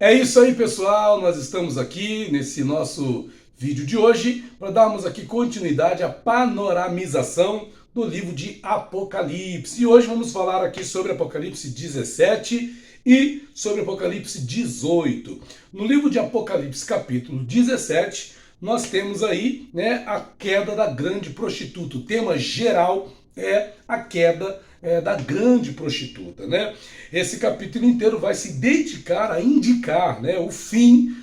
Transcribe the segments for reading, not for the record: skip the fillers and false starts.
É isso aí, pessoal. Nós estamos aqui nesse nosso vídeo de hoje para darmos aqui continuidade à panoramização do livro de Apocalipse. E hoje vamos falar aqui sobre Apocalipse 17 e sobre Apocalipse 18. No livro de Apocalipse, capítulo 17, nós temos aí, a queda da grande prostituta. O tema geral é a queda da grande prostituta, né? Esse capítulo inteiro vai se dedicar a indicar, o fim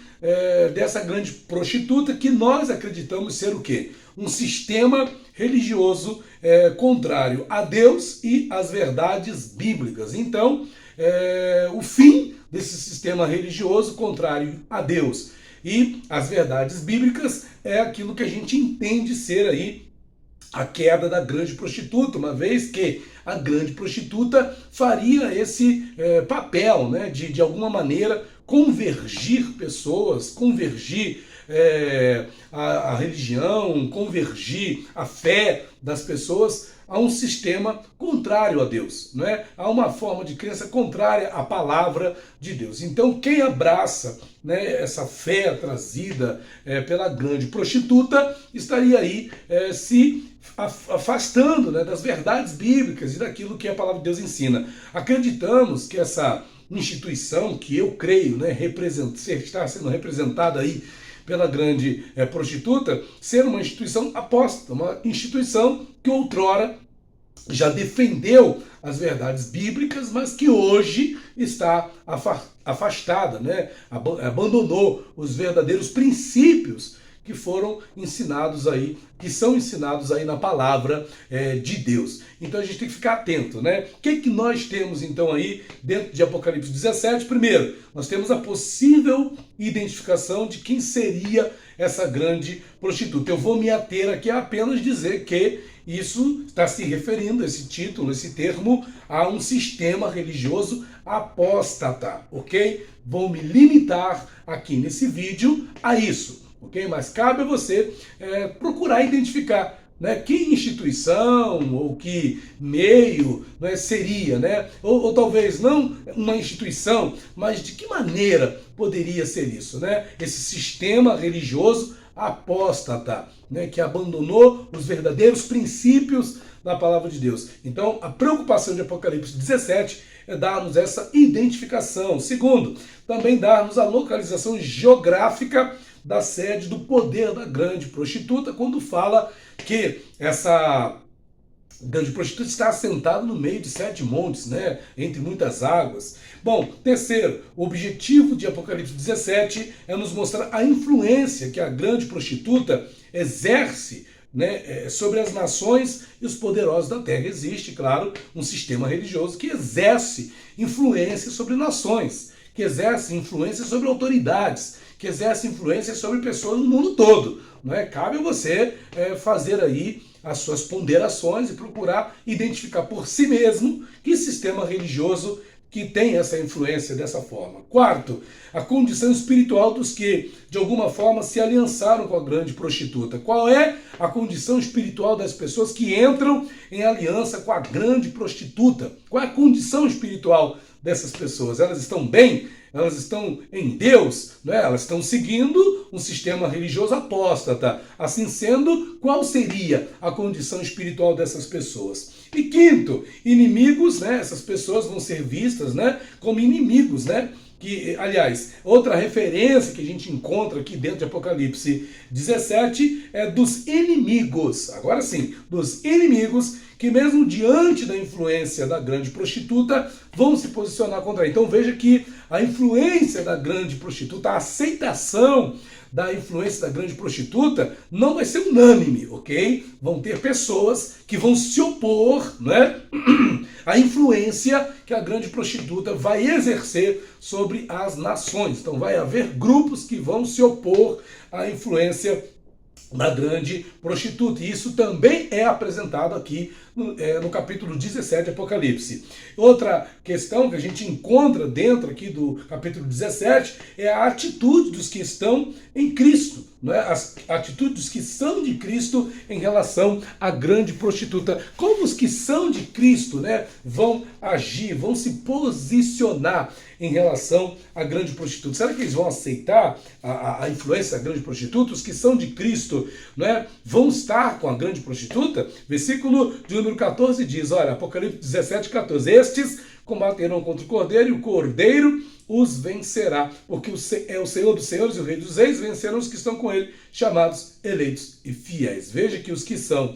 dessa grande prostituta, que nós acreditamos ser o quê? Um sistema religioso contrário a Deus e às verdades bíblicas. Então, o fim desse sistema religioso contrário a Deus e às verdades bíblicas é aquilo que a gente entende ser aí a queda da grande prostituta, uma vez que a grande prostituta faria esse papel, de alguma maneira convergir pessoas, convergir a religião, convergir a fé das pessoas a um sistema contrário a Deus, a uma forma de crença contrária à palavra de Deus. Então, quem abraça essa fé trazida pela grande prostituta estaria aí se afastando das verdades bíblicas e daquilo que a palavra de Deus ensina. Acreditamos que essa instituição, que eu creio está sendo representada aí pela grande prostituta, ser uma instituição apóstata, uma instituição que outrora já defendeu as verdades bíblicas, mas que hoje está afastada, abandonou os verdadeiros princípios que foram ensinados aí, que são ensinados aí na palavra de Deus. Então a gente tem que ficar atento, O que nós temos então aí dentro de Apocalipse 17? Primeiro, nós temos a possível identificação de quem seria essa grande prostituta. Eu vou me ater aqui a apenas dizer que isso está se referindo, esse título, esse termo, a um sistema religioso apóstata, ok? Vou me limitar aqui nesse vídeo a isso. Ok? Mas cabe a você procurar identificar que instituição ou que meio seria, ou talvez não uma instituição, mas de que maneira poderia ser isso, esse sistema religioso apóstata, que abandonou os verdadeiros princípios da palavra de Deus. Então, a preocupação de Apocalipse 17 é dar-nos essa identificação. Segundo, também dar-nos a localização geográfica da sede do poder da grande prostituta, quando fala que essa grande prostituta está assentada no meio de 7 montes, entre muitas águas. Bom, terceiro, o objetivo de Apocalipse 17 é nos mostrar a influência que a grande prostituta exerce sobre as nações e os poderosos da terra. Existe, claro, um sistema religioso que exerce influência sobre nações, que exerce influência sobre autoridades, que exerce influência sobre pessoas no mundo todo. Cabe a você fazer aí as suas ponderações e procurar identificar por si mesmo que sistema religioso que tem essa influência dessa forma. Quarto, a condição espiritual dos que, de alguma forma, se aliançaram com a grande prostituta. Qual é a condição espiritual das pessoas que entram em aliança com a grande prostituta? Qual é a condição espiritual dessas pessoas? Elas estão bem? Elas estão em Deus? Elas estão seguindo um sistema religioso apóstata. Assim sendo, qual seria a condição espiritual dessas pessoas? E quinto, inimigos, essas pessoas vão ser vistas como inimigos, que, aliás, outra referência que a gente encontra aqui dentro de Apocalipse 17 é dos inimigos. Agora sim, dos inimigos que mesmo diante da influência da grande prostituta vão se posicionar contra ela. Então veja que a influência da grande prostituta, a aceitação da influência da grande prostituta não vai ser unânime, ok? Vão ter pessoas que vão se opor, à influência que a grande prostituta vai exercer sobre as nações. Então vai haver grupos que vão se opor à influência da grande prostituta. E isso também é apresentado aqui no capítulo 17 de Apocalipse. Outra questão que a gente encontra dentro aqui do capítulo 17 é a atitude dos que estão em Cristo, não é? As atitudes dos que são de Cristo em relação à grande prostituta. Como os que são de Cristo, né, vão agir, vão se posicionar em relação à grande prostituta? Será que eles vão aceitar a influência da grande prostituta? Os que são de Cristo, não é, vão estar com a grande prostituta? Versículo de número 14 diz, olha, Apocalipse 17, 14, estes combaterão contra o Cordeiro e o Cordeiro os vencerá, porque é o Senhor dos Senhores e o Rei dos Reis, vencerão os que estão com ele, chamados, eleitos e fiéis. Veja que os que são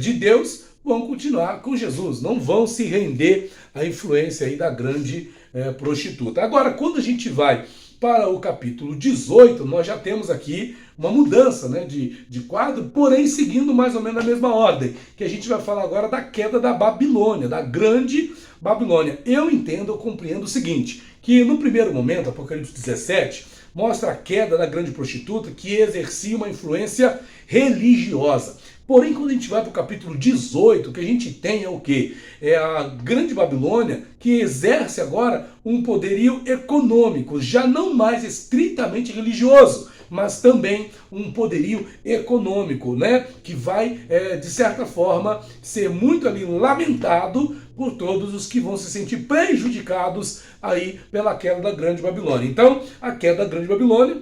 de Deus vão continuar com Jesus, não vão se render à influência aí da grande prostituta. Agora, quando a gente vai para o capítulo 18, nós já temos aqui uma mudança, né, de quadro, porém seguindo mais ou menos a mesma ordem, que a gente vai falar agora da queda da Babilônia, da grande Babilônia. Eu entendo, eu compreendo o seguinte, que no primeiro momento, Apocalipse 17, mostra a queda da grande prostituta que exercia uma influência religiosa. Porém, quando a gente vai para o capítulo 18, o que a gente tem é o quê? É a grande Babilônia que exerce agora um poderio econômico, já não mais estritamente religioso, mas também um poderio econômico, né? Que vai, de certa forma, ser muito ali lamentado por todos os que vão se sentir prejudicados aí pela queda da grande Babilônia. Então, a queda da grande Babilônia,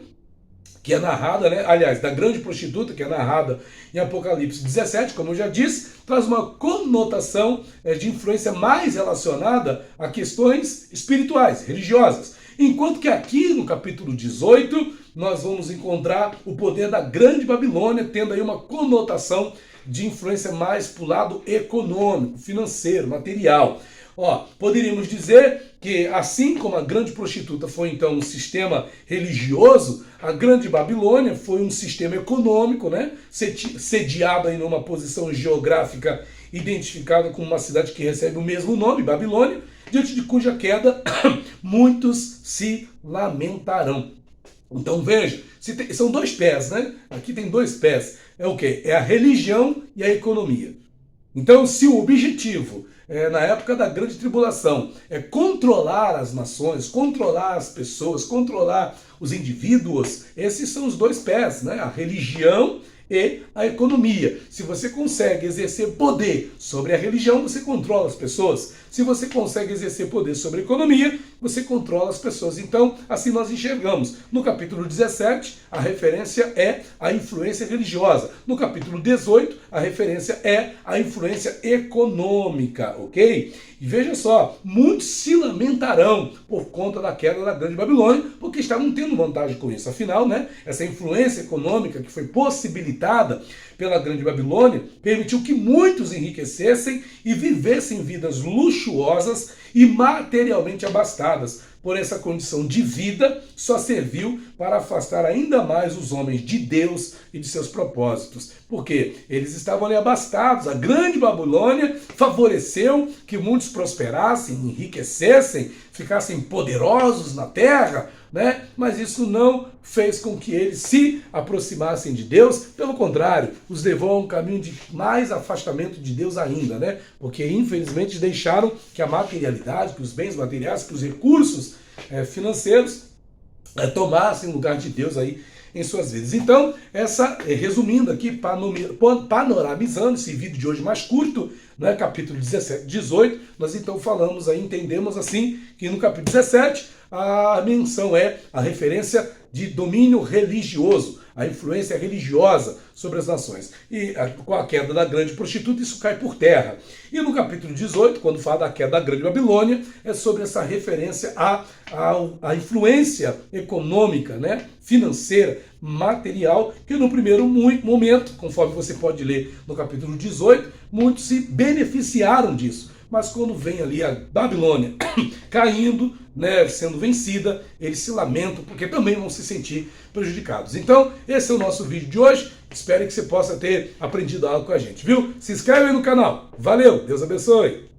que é narrada, né? Aliás, da grande prostituta, que é narrada em Apocalipse 17, como eu já disse, traz uma conotação de influência mais relacionada a questões espirituais, religiosas. Enquanto que aqui no capítulo 18, nós vamos encontrar o poder da grande Babilônia, tendo aí uma conotação de influência mais para o lado econômico, financeiro, material. Poderíamos dizer que, assim como a grande prostituta foi então um sistema religioso, a grande Babilônia foi um sistema econômico, né, sediado aí numa posição geográfica identificada com uma cidade que recebe o mesmo nome, Babilônia, diante de cuja queda muitos se lamentarão. Então veja, são dois pés, né? Aqui tem dois pés. É o quê? É a religião e a economia. Então, se o objetivo na época da grande tribulação é controlar as nações, controlar as pessoas, controlar os indivíduos, esses são os dois pés, né? A religião e a economia. Se você consegue exercer poder sobre a religião, você controla as pessoas. Se você consegue exercer poder sobre a economia, você controla as pessoas. Então, assim nós enxergamos. No capítulo 17, a referência é a influência religiosa. No capítulo 18, a referência é a influência econômica, ok? E veja só, muitos se lamentarão por conta da queda da grande Babilônia, porque estavam tendo vantagem com isso. Afinal, né, essa influência econômica que foi possibilitada pela grande Babilônia permitiu que muitos enriquecessem e vivessem vidas luxuosas e materialmente abastadas. Por essa condição de vida, só serviu para afastar ainda mais os homens de Deus e de seus propósitos. Porque eles estavam ali abastados. A grande Babilônia favoreceu que muitos prosperassem, enriquecessem, ficassem poderosos na terra, né? Mas isso não fez com que eles se aproximassem de Deus. Pelo contrário, os levou a um caminho de mais afastamento de Deus ainda, né? Porque infelizmente deixaram que a materialidade, que os bens materiais, que os recursos financeiros tomassem lugar de Deus aí em suas vidas. Então, resumindo aqui, panoramizando esse vídeo de hoje mais curto, né, capítulo 17, 18, nós então falamos aí, entendemos assim, que no capítulo 17 a menção é a referência de domínio religioso, a influência religiosa sobre as nações. E com a queda da grande prostituta, isso cai por terra. E no capítulo 18, quando fala da queda da grande Babilônia, é sobre essa referência à influência econômica, né, financeira, material, que no primeiro momento, conforme você pode ler no capítulo 18, muitos se beneficiaram disso. Mas quando vem ali a Babilônia caindo, né, sendo vencida, eles se lamentam porque também vão se sentir prejudicados. Então, esse é o nosso vídeo de hoje. Espero que você possa ter aprendido algo com a gente, viu? Se inscreve aí no canal. Valeu, Deus abençoe.